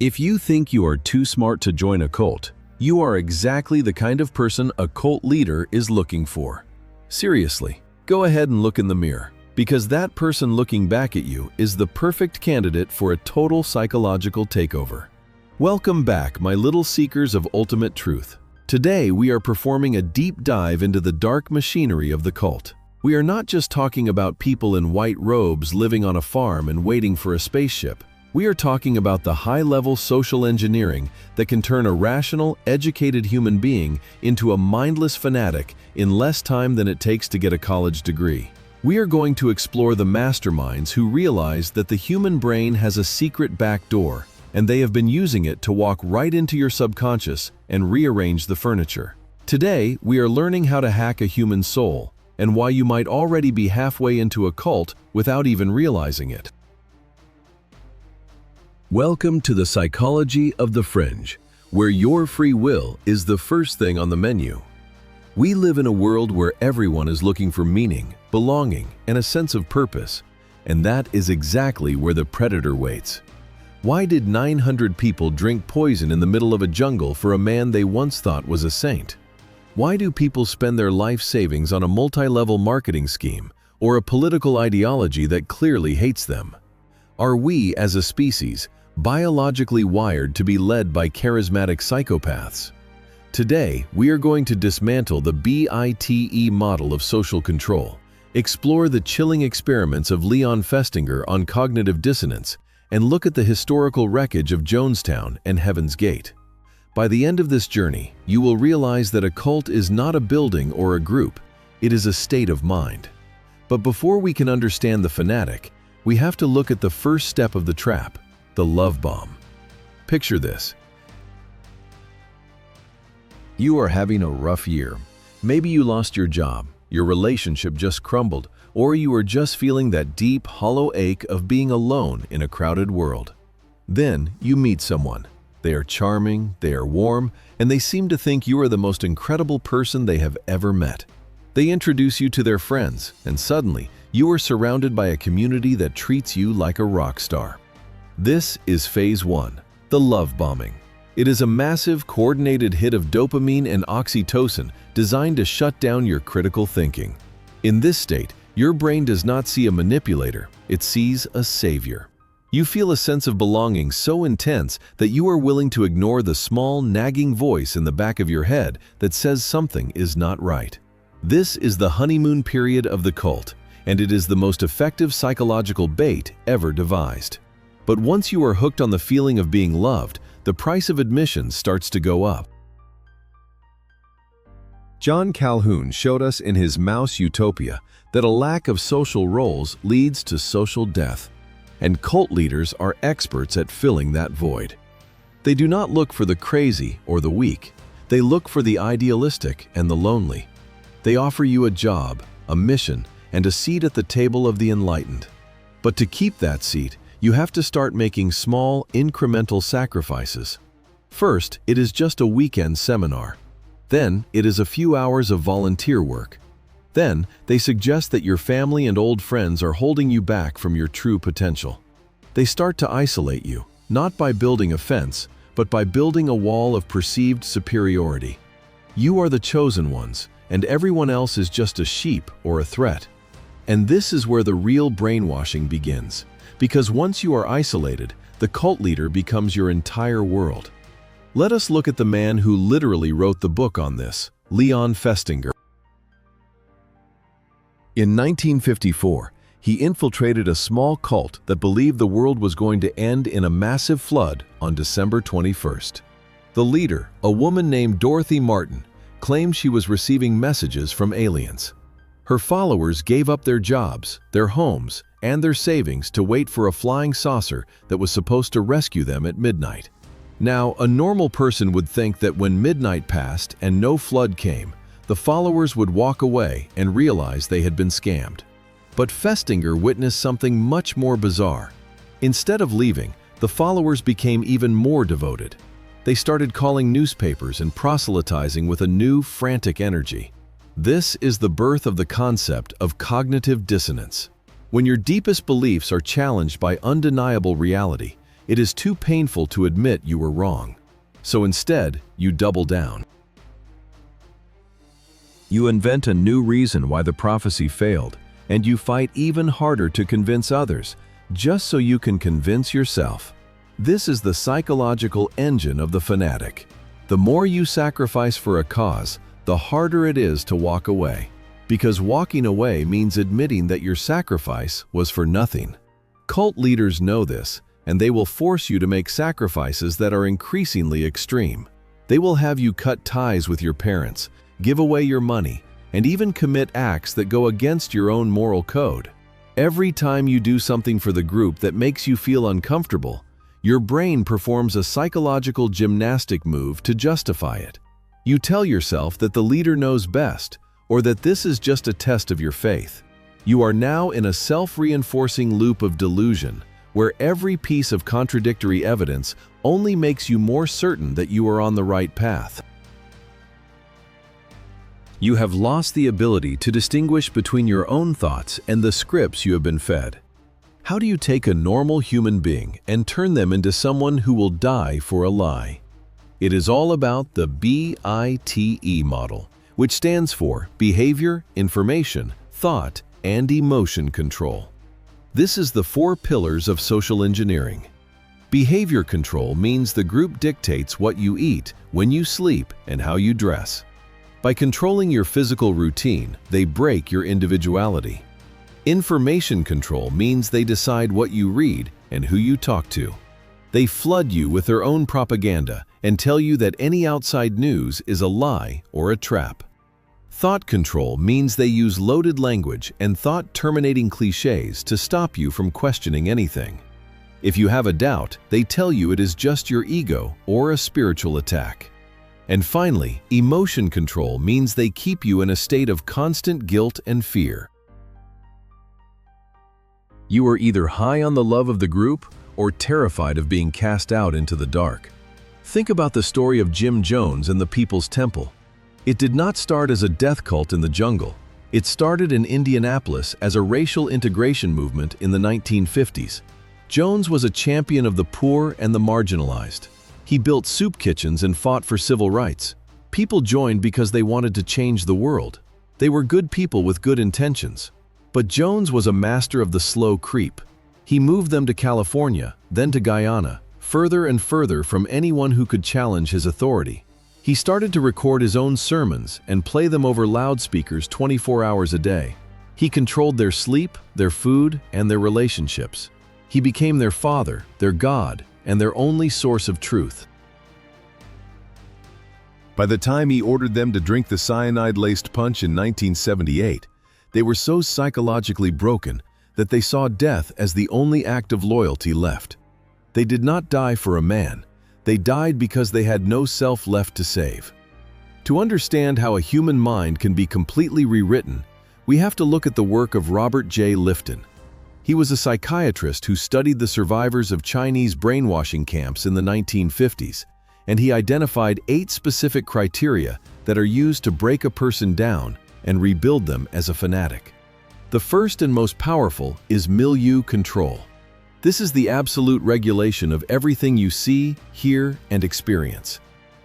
If you think you are too smart to join a cult, you are exactly the kind of person a cult leader is looking for. Seriously, go ahead and look in the mirror, because that person looking back at you is the perfect candidate for a total psychological takeover. Welcome back, my little seekers of ultimate truth. Today, we are performing a deep dive into the dark machinery of the cult. We are not just talking about people in white robes living on a farm and waiting for a spaceship. We are talking about the high-level social engineering that can turn a rational, educated human being into a mindless fanatic in less time than it takes to get a college degree. We are going to explore the masterminds who realize that the human brain has a secret back door, and they have been using it to walk right into your subconscious and rearrange the furniture. Today, we are learning how to hack a human soul, and why you might already be halfway into a cult without even realizing it. Welcome to the psychology of the fringe, where your free will is the first thing on the menu. We live in a world where everyone is looking for meaning, belonging, and a sense of purpose, and that is exactly where the predator waits. Why did 900 people drink poison in the middle of a jungle for a man they once thought was a saint? Why do people spend their life savings on a multi-level marketing scheme or a political ideology that clearly hates them? Are we, as a species, biologically wired to be led by charismatic psychopaths? Today, we are going to dismantle the B.I.T.E model of social control, explore the chilling experiments of Leon Festinger on cognitive dissonance, and look at the historical wreckage of Jonestown and Heaven's Gate. By the end of this journey, you will realize that a cult is not a building or a group, it is a state of mind. But before we can understand the fanatic, we have to look at the first step of the trap, the love bomb. Picture this. You are having a rough year. Maybe you lost your job, your relationship just crumbled, or you are just feeling that deep, hollow ache of being alone in a crowded world. Then you meet someone. They are charming, they are warm, and they seem to think you are the most incredible person they have ever met. They introduce you to their friends, and suddenly, you are surrounded by a community that treats you like a rock star. This is phase 1, the love bombing. It is a massive, coordinated hit of dopamine and oxytocin designed to shut down your critical thinking. In this state, your brain does not see a manipulator, it sees a savior. You feel a sense of belonging so intense that you are willing to ignore the small, nagging voice in the back of your head that says something is not right. This is the honeymoon period of the cult, and it is the most effective psychological bait ever devised. But once you are hooked on the feeling of being loved, the price of admission starts to go up. John Calhoun showed us in his Mouse Utopia that a lack of social roles leads to social death, and cult leaders are experts at filling that void. They do not look for the crazy or the weak. They look for the idealistic and the lonely. They offer you a job, a mission, and a seat at the table of the enlightened. But to keep that seat, you have to start making small, incremental sacrifices. First, it is just a weekend seminar. Then, it is a few hours of volunteer work. Then, they suggest that your family and old friends are holding you back from your true potential. They start to isolate you, not by building a fence, but by building a wall of perceived superiority. You are the chosen ones, and everyone else is just a sheep or a threat. And this is where the real brainwashing begins. Because once you are isolated, the cult leader becomes your entire world. Let us look at the man who literally wrote the book on this, Leon Festinger. In 1954, he infiltrated a small cult that believed the world was going to end in a massive flood on December 21st. The leader, a woman named Dorothy Martin, claimed she was receiving messages from aliens. Her followers gave up their jobs, their homes, and their savings to wait for a flying saucer that was supposed to rescue them at midnight. Now, a normal person would think that when midnight passed and no flood came, the followers would walk away and realize they had been scammed. But Festinger witnessed something much more bizarre. Instead of leaving, the followers became even more devoted. They started calling newspapers and proselytizing with a new, frantic energy. This is the birth of the concept of cognitive dissonance. When your deepest beliefs are challenged by undeniable reality, It is too painful to admit you were wrong. So instead, you double down. You invent a new reason why the prophecy failed, and you fight even harder to convince others, just so you can convince yourself. This is the psychological engine of the fanatic. The more you sacrifice for a cause, the harder it is to walk away. Because walking away means admitting that your sacrifice was for nothing. Cult leaders know this, and they will force you to make sacrifices that are increasingly extreme. They will have you cut ties with your parents, give away your money, and even commit acts that go against your own moral code. Every time you do something for the group that makes you feel uncomfortable, your brain performs a psychological gymnastic move to justify it. You tell yourself that the leader knows best, or that this is just a test of your faith. You are now in a self-reinforcing loop of delusion, where every piece of contradictory evidence only makes you more certain that you are on the right path. You have lost the ability to distinguish between your own thoughts and the scripts you have been fed. How do you take a normal human being and turn them into someone who will die for a lie? It is all about the B.I.T.E model, which stands for Behavior, Information, Thought, and Emotion Control. This is the 4 pillars of social engineering. Behavior control means the group dictates what you eat, when you sleep, and how you dress. By controlling your physical routine, they break your individuality. Information control means they decide what you read and who you talk to. They flood you with their own propaganda and tell you that any outside news is a lie or a trap. Thought control means they use loaded language and thought-terminating cliches to stop you from questioning anything. If you have a doubt, they tell you it is just your ego or a spiritual attack. And finally, emotion control means they keep you in a state of constant guilt and fear. You are either high on the love of the group or terrified of being cast out into the dark. Think about the story of Jim Jones and the People's Temple. It did not start as a death cult in the jungle. It started in Indianapolis as a racial integration movement in the 1950s. Jones was a champion of the poor and the marginalized. He built soup kitchens and fought for civil rights. People joined because they wanted to change the world. They were good people with good intentions. But Jones was a master of the slow creep. He moved them to California, then to Guyana, further and further from anyone who could challenge his authority. He started to record his own sermons and play them over loudspeakers 24 hours a day. He controlled their sleep, their food, and their relationships. He became their father, their God, and their only source of truth. By the time he ordered them to drink the cyanide-laced punch in 1978, they were so psychologically broken that they saw death as the only act of loyalty left. They did not die for a man. They died because they had no self left to save. To understand how a human mind can be completely rewritten, we have to look at the work of Robert Jay Lifton. He was a psychiatrist who studied the survivors of Chinese brainwashing camps in the 1950s, and he identified 8 specific criteria that are used to break a person down and rebuild them as a fanatic. The first and most powerful is milieu control. This is the absolute regulation of everything you see, hear, and experience.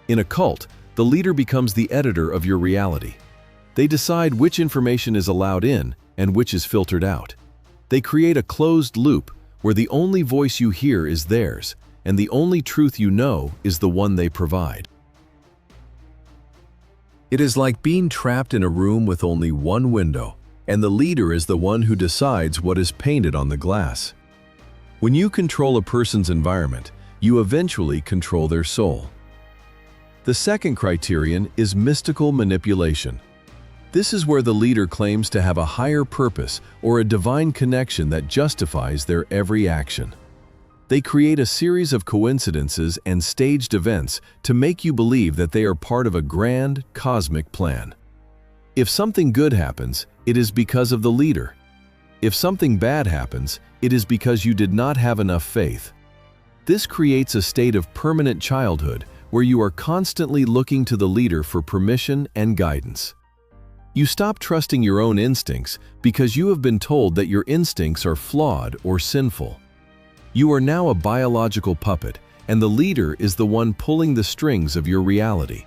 In a cult, the leader becomes the editor of your reality. They decide which information is allowed in and which is filtered out. They create a closed loop where the only voice you hear is theirs, and the only truth you know is the one they provide. It is like being trapped in a room with only one window, and the leader is the one who decides what is painted on the glass. When you control a person's environment, you eventually control their soul. The second criterion is mystical manipulation. This is where the leader claims to have a higher purpose or a divine connection that justifies their every action. They create a series of coincidences and staged events to make you believe that they are part of a grand, cosmic plan. If something good happens, it is because of the leader. If something bad happens, it is because you did not have enough faith. This creates a state of permanent childhood where you are constantly looking to the leader for permission and guidance. You stop trusting your own instincts because you have been told that your instincts are flawed or sinful. You are now a biological puppet, and the leader is the one pulling the strings of your reality.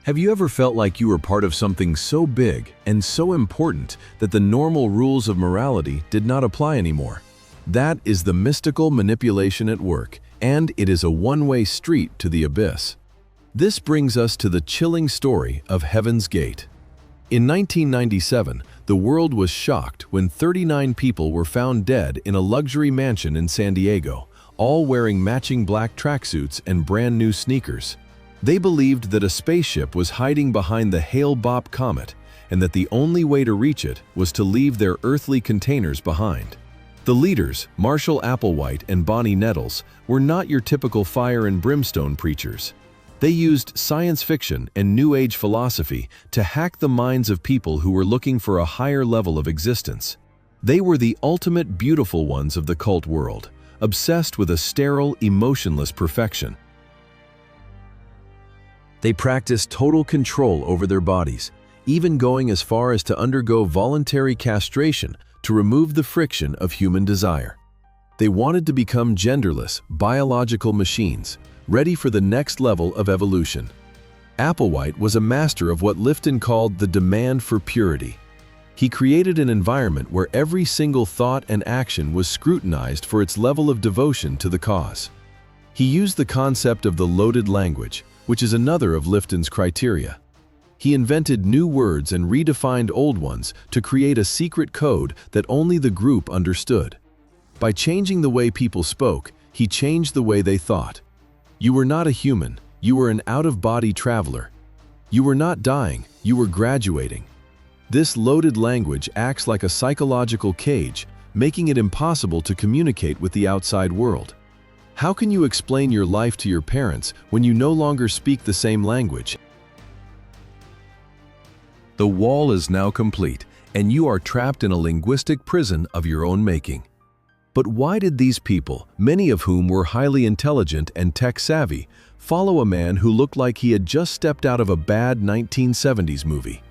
Have you ever felt like you were part of something so big and so important that the normal rules of morality did not apply anymore? That is the mystical manipulation at work, and it is a one-way street to the abyss. This brings us to the chilling story of Heaven's Gate. In 1997, the world was shocked when 39 people were found dead in a luxury mansion in San Diego, all wearing matching black tracksuits and brand new sneakers. They believed that a spaceship was hiding behind the Hale-Bopp comet and that the only way to reach it was to leave their earthly containers behind. The leaders, Marshall Applewhite and Bonnie Nettles, were not your typical fire and brimstone preachers. They used science fiction and New Age philosophy to hack the minds of people who were looking for a higher level of existence. They were the ultimate beautiful ones of the cult world, obsessed with a sterile, emotionless perfection. They practiced total control over their bodies, even going as far as to undergo voluntary castration to remove the friction of human desire. They wanted to become genderless, biological machines, ready for the next level of evolution. Applewhite was a master of what Lifton called the demand for purity. He created an environment where every single thought and action was scrutinized for its level of devotion to the cause. He used the concept of the loaded language, which is another of Lifton's criteria. He invented new words and redefined old ones to create a secret code that only the group understood. By changing the way people spoke, he changed the way they thought. You were not a human, you were an out-of-body traveler. You were not dying, you were graduating. This loaded language acts like a psychological cage, making it impossible to communicate with the outside world. How can you explain your life to your parents when you no longer speak the same language? The wall is now complete, and you are trapped in a linguistic prison of your own making. But why did these people, many of whom were highly intelligent and tech-savvy, follow a man who looked like he had just stepped out of a bad 1970s movie?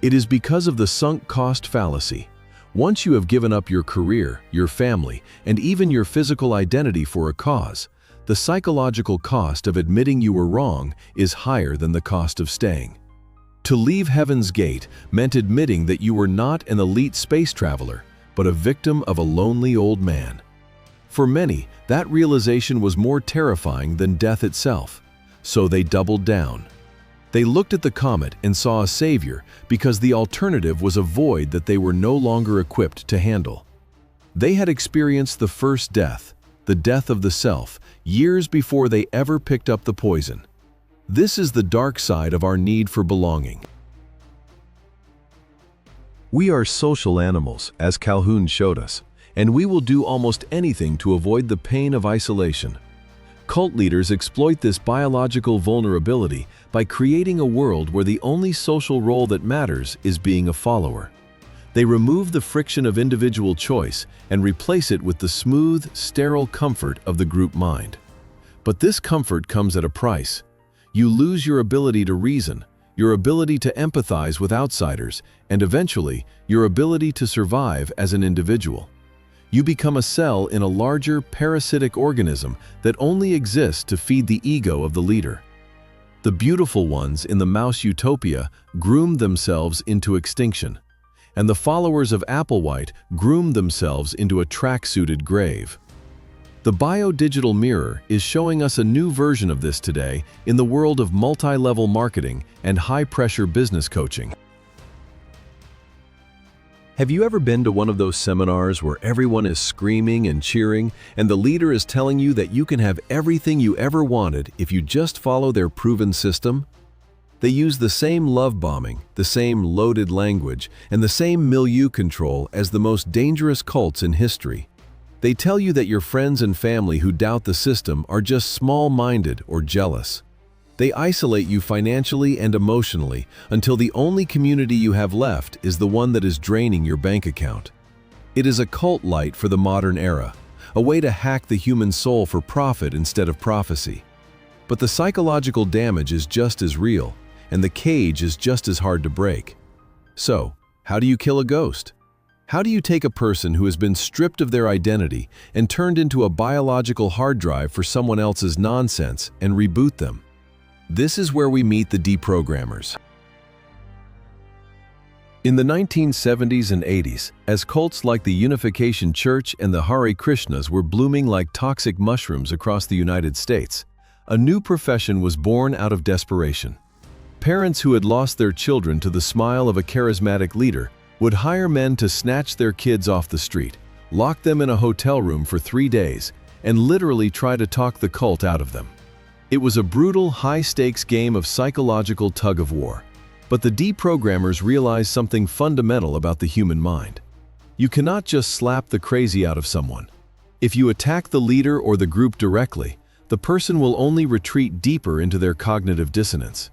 It is because of the sunk cost fallacy. Once you have given up your career, your family, and even your physical identity for a cause, the psychological cost of admitting you were wrong is higher than the cost of staying. To leave Heaven's Gate meant admitting that you were not an elite space traveler, but a victim of a lonely old man. For many, that realization was more terrifying than death itself, so they doubled down. They looked at the comet and saw a savior because the alternative was a void that they were no longer equipped to handle. They had experienced the first death, the death of the self, years before they ever picked up the poison. This is the dark side of our need for belonging. We are social animals, as Calhoun showed us, and we will do almost anything to avoid the pain of isolation. Cult leaders exploit this biological vulnerability by creating a world where the only social role that matters is being a follower. They remove the friction of individual choice and replace it with the smooth, sterile comfort of the group mind. But this comfort comes at a price. You lose your ability to reason, your ability to empathize with outsiders, and eventually, your ability to survive as an individual. You become a cell in a larger, parasitic organism that only exists to feed the ego of the leader. The beautiful ones in the mouse utopia groomed themselves into extinction, and the followers of Applewhite groomed themselves into a track-suited grave. The biodigital mirror is showing us a new version of this today in the world of multi-level marketing and high-pressure business coaching. Have you ever been to one of those seminars where everyone is screaming and cheering, and the leader is telling you that you can have everything you ever wanted if you just follow their proven system? They use the same love bombing, the same loaded language, and the same milieu control as the most dangerous cults in history. They tell you that your friends and family who doubt the system are just small-minded or jealous. They isolate you financially and emotionally until the only community you have left is the one that is draining your bank account. It is a cult light for the modern era, a way to hack the human soul for profit instead of prophecy. But the psychological damage is just as real, and the cage is just as hard to break. So, how do you kill a ghost? How do you take a person who has been stripped of their identity and turned into a biological hard drive for someone else's nonsense and reboot them? This is where we meet the deprogrammers. In the 1970s and 80s, as cults like the Unification Church and the Hare Krishnas were blooming like toxic mushrooms across the United States, a new profession was born out of desperation. Parents who had lost their children to the smile of a charismatic leader would hire men to snatch their kids off the street, lock them in a hotel room for 3 days, and literally try to talk the cult out of them. It was a brutal, high-stakes game of psychological tug-of-war. But the deprogrammers realized something fundamental about the human mind. You cannot just slap the crazy out of someone. If you attack the leader or the group directly, the person will only retreat deeper into their cognitive dissonance.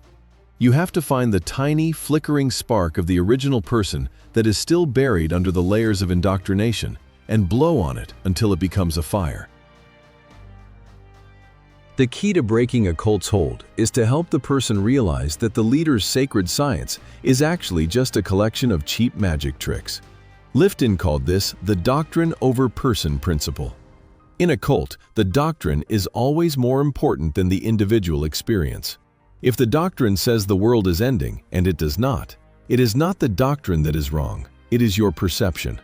You have to find the tiny, flickering spark of the original person that is still buried under the layers of indoctrination and blow on it until it becomes a fire. The key to breaking a cult's hold is to help the person realize that the leader's sacred science is actually just a collection of cheap magic tricks. Lifton called this the doctrine over person principle. In a cult, the doctrine is always more important than the individual experience. If the doctrine says the world is ending, and it does not, it is not the doctrine that is wrong, it is your perception.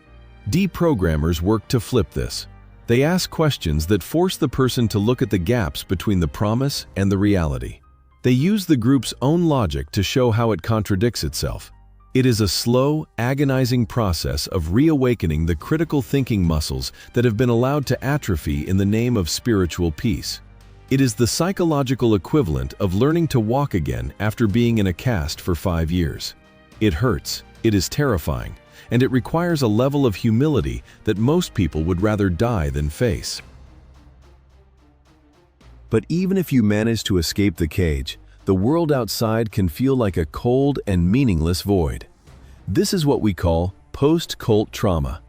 Deprogrammers work to flip this. They ask questions that force the person to look at the gaps between the promise and the reality. They use the group's own logic to show how it contradicts itself. It is a slow, agonizing process of reawakening the critical thinking muscles that have been allowed to atrophy in the name of spiritual peace. It is the psychological equivalent of learning to walk again after being in a cast for 5 years. It hurts, it is terrifying, and it requires a level of humility that most people would rather die than face. But even if you manage to escape the cage, the world outside can feel like a cold and meaningless void. This is what we call post-cult trauma.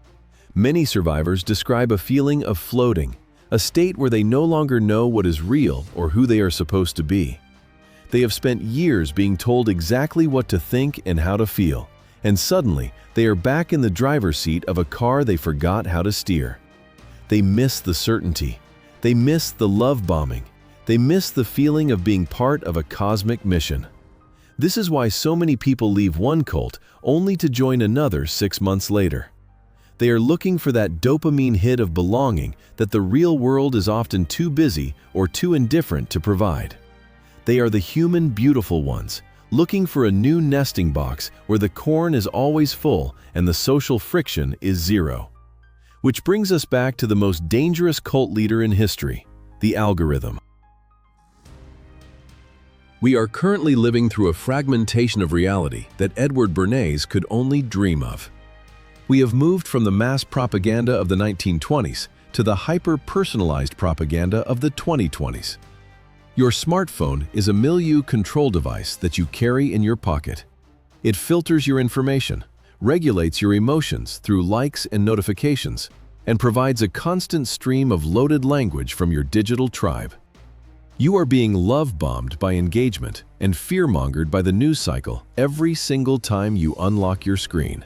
Many survivors describe a feeling of floating, a state where they no longer know what is real or who they are supposed to be. They have spent years being told exactly what to think and how to feel, and suddenly they are back in the driver's seat of a car they forgot how to steer. They miss the certainty. They miss the love bombing. They miss the feeling of being part of a cosmic mission. This is why so many people leave one cult only to join another 6 months later. They are looking for that dopamine hit of belonging that the real world is often too busy or too indifferent to provide. They are the human beautiful ones, looking for a new nesting box where the corn is always full and the social friction is zero. Which brings us back to the most dangerous cult leader in history, the algorithm. We are currently living through a fragmentation of reality that Edward Bernays could only dream of. We have moved from the mass propaganda of the 1920s to the hyper-personalized propaganda of the 2020s. Your smartphone is a milieu control device that you carry in your pocket. It filters your information, regulates your emotions through likes and notifications, and provides a constant stream of loaded language from your digital tribe. You are being love-bombed by engagement and fear-mongered by the news cycle every single time you unlock your screen.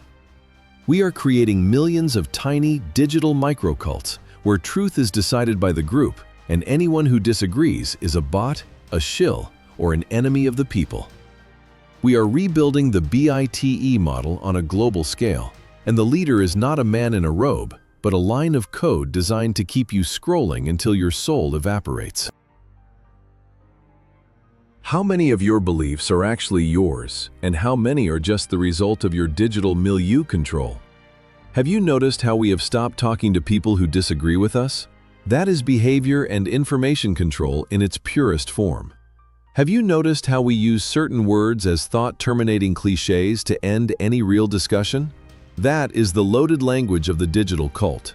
We are creating millions of tiny digital microcults where truth is decided by the group, and anyone who disagrees is a bot, a shill, or an enemy of the people. We are rebuilding the B.I.T.E model on a global scale, and the leader is not a man in a robe, but a line of code designed to keep you scrolling until your soul evaporates. How many of your beliefs are actually yours, and how many are just the result of your digital milieu control? Have you noticed how we have stopped talking to people who disagree with us? That is behavior and information control in its purest form. Have you noticed how we use certain words as thought-terminating cliches to end any real discussion? That is the loaded language of the digital cult.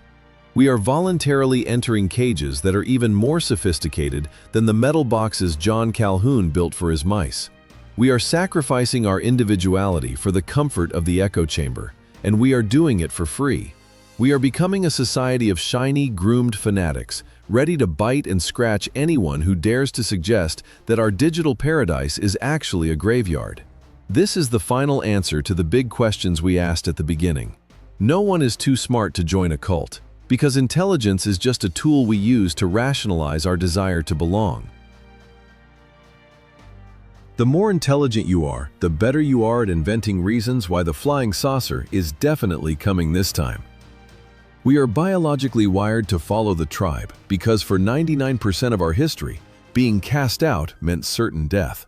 We are voluntarily entering cages that are even more sophisticated than the metal boxes John Calhoun built for his mice. We are sacrificing our individuality for the comfort of the echo chamber, and we are doing it for free. We are becoming a society of shiny, groomed fanatics, ready to bite and scratch anyone who dares to suggest that our digital paradise is actually a graveyard. This is the final answer to the big questions we asked at the beginning. No one is too smart to join a cult, because intelligence is just a tool we use to rationalize our desire to belong. The more intelligent you are, the better you are at inventing reasons why the flying saucer is definitely coming this time. We are biologically wired to follow the tribe because for 99% of our history, being cast out meant certain death.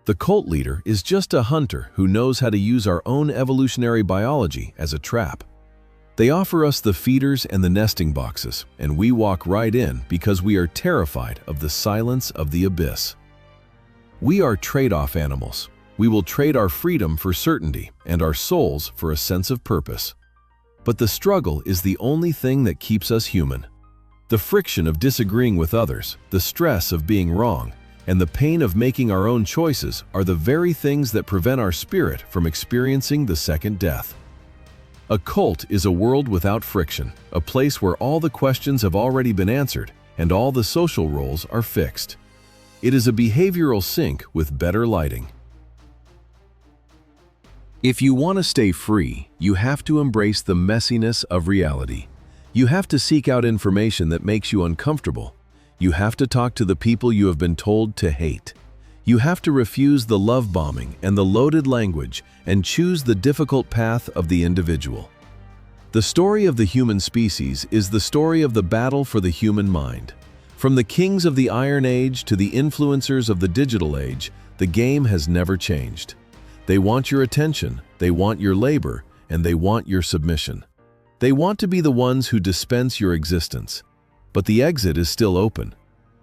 The cult leader is just a hunter who knows how to use our own evolutionary biology as a trap. They offer us the feeders and the nesting boxes, and we walk right in because we are terrified of the silence of the abyss. We are trade-off animals. We will trade our freedom for certainty and our souls for a sense of purpose. But the struggle is the only thing that keeps us human. The friction of disagreeing with others, the stress of being wrong, and the pain of making our own choices are the very things that prevent our spirit from experiencing the second death. A cult is a world without friction, a place where all the questions have already been answered and all the social roles are fixed. It is a behavioral sink with better lighting. If you want to stay free, you have to embrace the messiness of reality. You have to seek out information that makes you uncomfortable. You have to talk to the people you have been told to hate. You have to refuse the love bombing and the loaded language and choose the difficult path of the individual. The story of the human species is the story of the battle for the human mind. From the kings of the Iron Age to the influencers of the digital age, the game has never changed. They want your attention, they want your labor, and they want your submission. They want to be the ones who dispense your existence. But the exit is still open.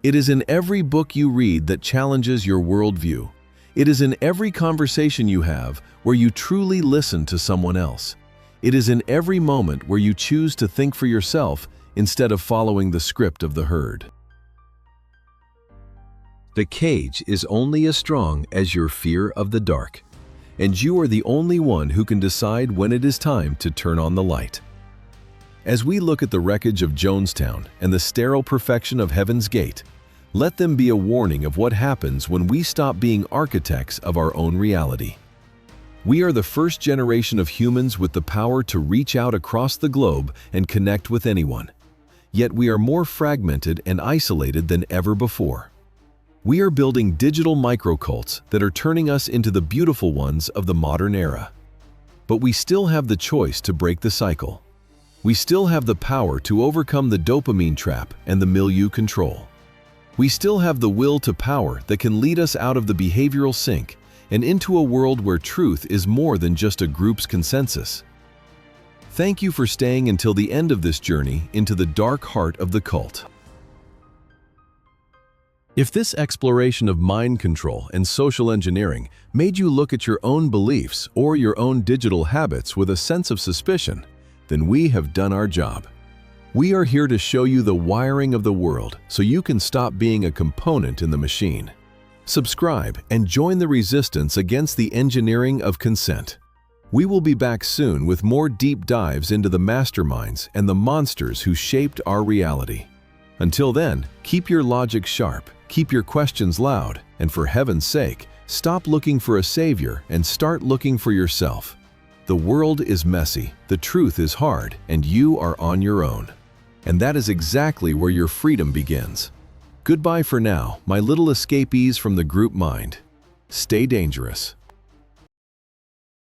It is in every book you read that challenges your worldview. It is in every conversation you have where you truly listen to someone else. It is in every moment where you choose to think for yourself instead of following the script of the herd. The cage is only as strong as your fear of the dark, and you are the only one who can decide when it is time to turn on the light. As we look at the wreckage of Jonestown and the sterile perfection of Heaven's Gate, let them be a warning of what happens when we stop being architects of our own reality. We are the first generation of humans with the power to reach out across the globe and connect with anyone. Yet we are more fragmented and isolated than ever before. We are building digital microcults that are turning us into the beautiful ones of the modern era. But we still have the choice to break the cycle. We still have the power to overcome the dopamine trap and the milieu control. We still have the will to power that can lead us out of the behavioral sink and into a world where truth is more than just a group's consensus. Thank you for staying until the end of this journey into the dark heart of the cult. If this exploration of mind control and social engineering made you look at your own beliefs or your own digital habits with a sense of suspicion, then we have done our job. We are here to show you the wiring of the world so you can stop being a component in the machine. Subscribe and join the resistance against the engineering of consent. We will be back soon with more deep dives into the masterminds and the monsters who shaped our reality. Until then, keep your logic sharp, keep your questions loud, and for heaven's sake, stop looking for a savior and start looking for yourself. The world is messy, the truth is hard, and you are on your own. And that is exactly where your freedom begins. Goodbye for now, my little escapees from the group mind. Stay dangerous.